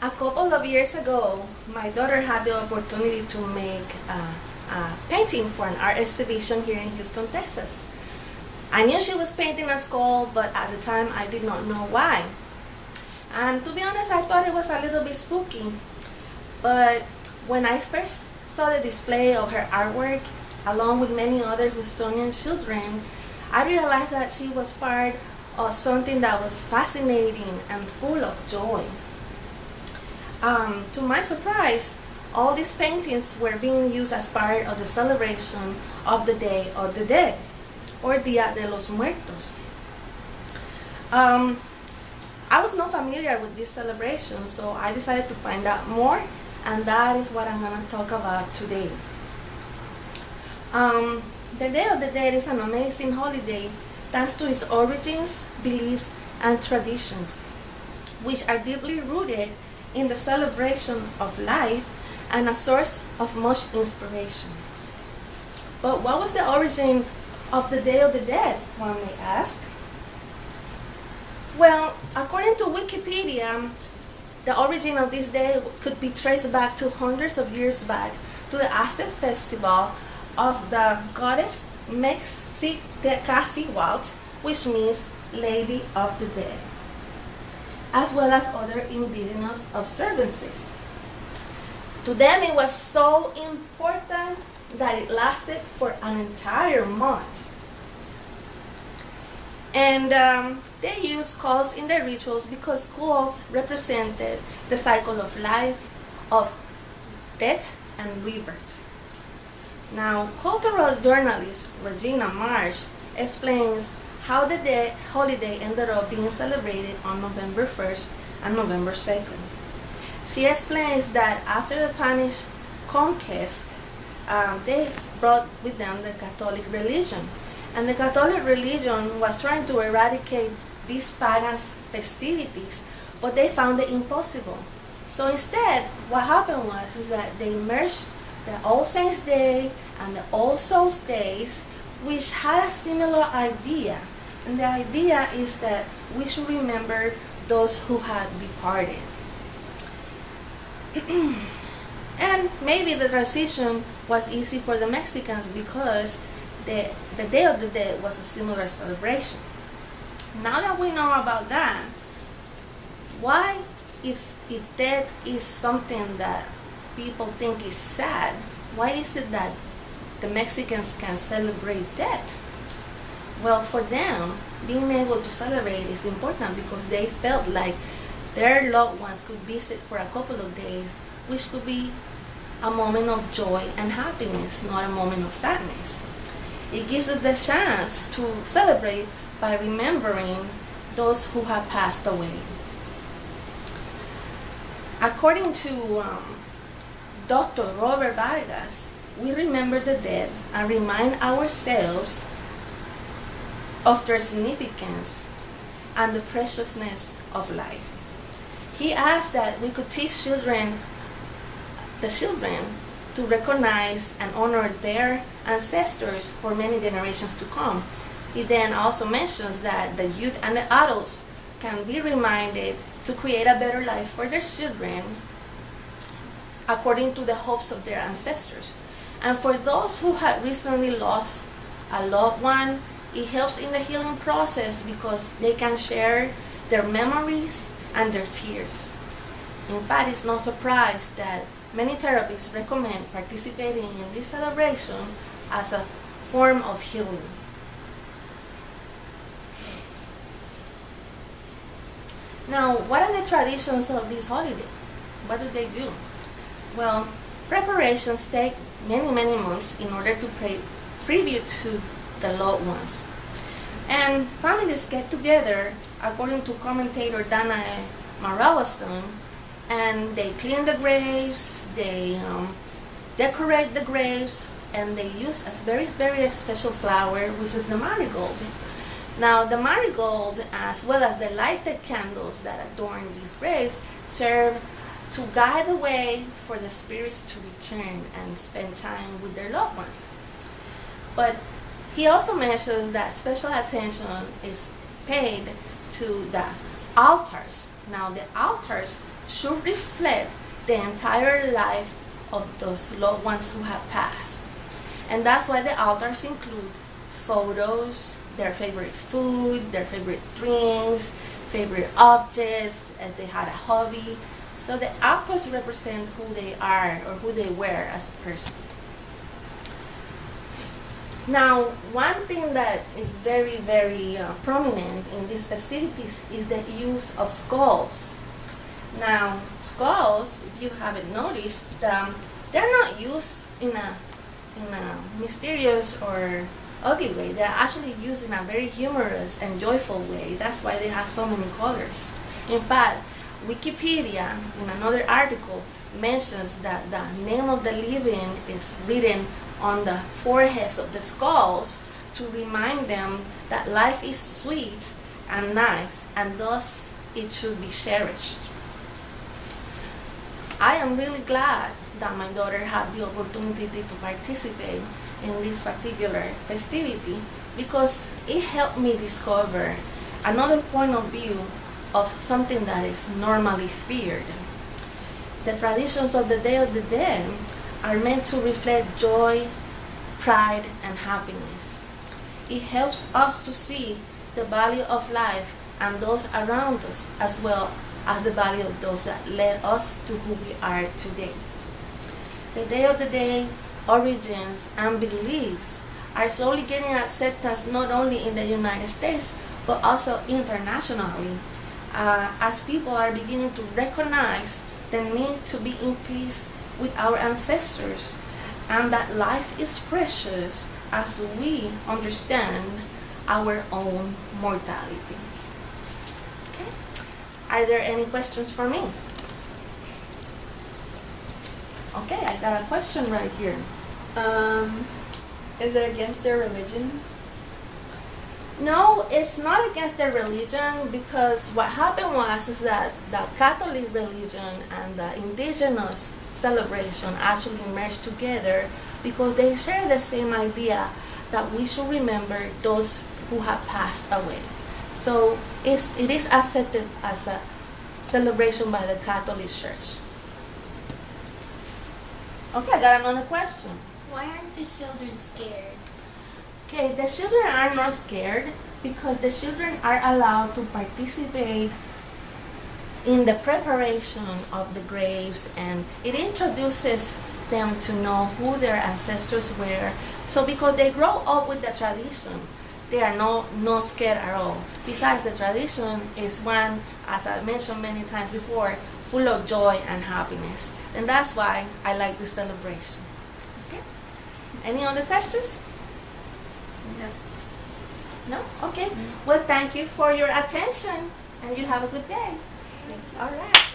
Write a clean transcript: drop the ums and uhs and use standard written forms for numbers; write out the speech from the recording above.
A couple of years ago, my daughter had the opportunity to make a painting for an art exhibition here in Houston, Texas. I knew she was painting a skull, but at the time I did not know why. And to be honest, I thought it was a little bit spooky. But when I first saw the display of her artwork, along with many other Houstonian children, I realized that she was part of something that was fascinating and full of joy. To my surprise, all these paintings were being used as part of the celebration of the Day of the Dead, or Dia de los Muertos. I was not familiar with this celebration, so I decided to find out more, and that is what I'm going to talk about today. The Day of the Dead is an amazing holiday thanks to its origins, beliefs, and traditions, which are deeply rooted in the celebration of life and a source of much inspiration. But what was the origin of the Day of the Dead, one may ask? Well, according to Wikipedia, the origin of this day could be traced back to hundreds of years back to the Aztec festival of the goddess Mexicatzihuatl, which means Lady of the Dead, as well as other indigenous observances. To them, it was so important that it lasted for an entire month. And they used skulls in their rituals because skulls represented the cycle of life, of death, and rebirth. Now, cultural journalist Regina Marsh explains how the holiday ended up being celebrated on November 1st and November 2nd. She explains that after the Spanish conquest, they brought with them the Catholic religion. And the Catholic religion was trying to eradicate these pagan festivities, but they found it impossible. So instead, what happened was that they merged the All Saints' Day and the All Souls' Days, which had a similar idea. And the idea is that we should remember those who had departed. And maybe the transition was easy for the Mexicans because the Day of the Dead was a similar celebration. Now that we know about that, why, if death is something that people think is sad, why is it that the Mexicans can celebrate death? Well, for them, being able to celebrate is important because they felt like their loved ones could visit for a couple of days, which could be a moment of joy and happiness, not a moment of sadness. It gives us the chance to celebrate by remembering those who have passed away. According to Dr. Robert Vargas, we remember the dead and remind ourselves of their significance and the preciousness of life. He asked that we could teach the children to recognize and honor their ancestors for many generations to come. He then also mentions that the youth and the adults can be reminded to create a better life for their children according to the hopes of their ancestors. And for those who have recently lost a loved one, it helps in the healing process because they can share their memories and their tears. In fact, it's no surprise that many therapists recommend participating in this celebration as a form of healing. Now, what are the traditions of this holiday? What do they do? Well, preparations take many months in order to pay tribute to the loved ones. And families get together, according to commentator Dana Maralason, and they clean the graves, they decorate the graves, and they use a very special flower, which is the marigold. Now, the marigold, as well as the lighted candles that adorn these graves, serve to guide the way for the spirits to return and spend time with their loved ones. But he also mentions that special attention is paid to the altars. Now, the altars should reflect the entire life of those loved ones who have passed. And that's why the altars include photos, their favorite food, their favorite drinks, favorite objects, if they had a hobby. So the altars represent who they are or who they were as a person. Now, one thing that is very, very prominent in these festivities is the use of skulls. Now, skulls, if you haven't noticed, they're not used in a mysterious or ugly way. They're actually used in a very humorous and joyful way. That's why they have so many colors. In fact, Wikipedia, in another article, mentions that the name of the living is written on the foreheads of the skulls to remind them that life is sweet and nice, and thus it should be cherished. I am really glad that my daughter had the opportunity to participate in this particular festivity, because it helped me discover another point of view of something that is normally feared. The traditions of the Day of the Dead are meant to reflect joy, pride, and happiness. It helps us to see the value of life and those around us, as well as the value of those that led us to who we are today. The Day of the Dead origins and beliefs are slowly gaining acceptance not only in the United States but also internationally, as people are beginning to recognize the need to be in peace with our ancestors, and that life is precious as we understand our own mortality. Okay? Are there any questions for me? Okay, I got a question right here. Is it against their religion? No, it's not against their religion, because what happened was is that the Catholic religion and the indigenous celebration actually merged together because they share the same idea that we should remember those who have passed away. So it is accepted as a celebration by the Catholic Church. Okay, I got another question. Why aren't the children scared? Okay, the children are not scared because the children are allowed to participate in the preparation of the graves, and it introduces them to know who their ancestors were. So because they grow up with the tradition, they are not scared at all. Besides, the tradition is one, as I mentioned many times before, full of joy and happiness. And that's why I like this celebration. Okay? Any other questions? No? Okay. Well, thank you for your attention, and you have a good day. All right.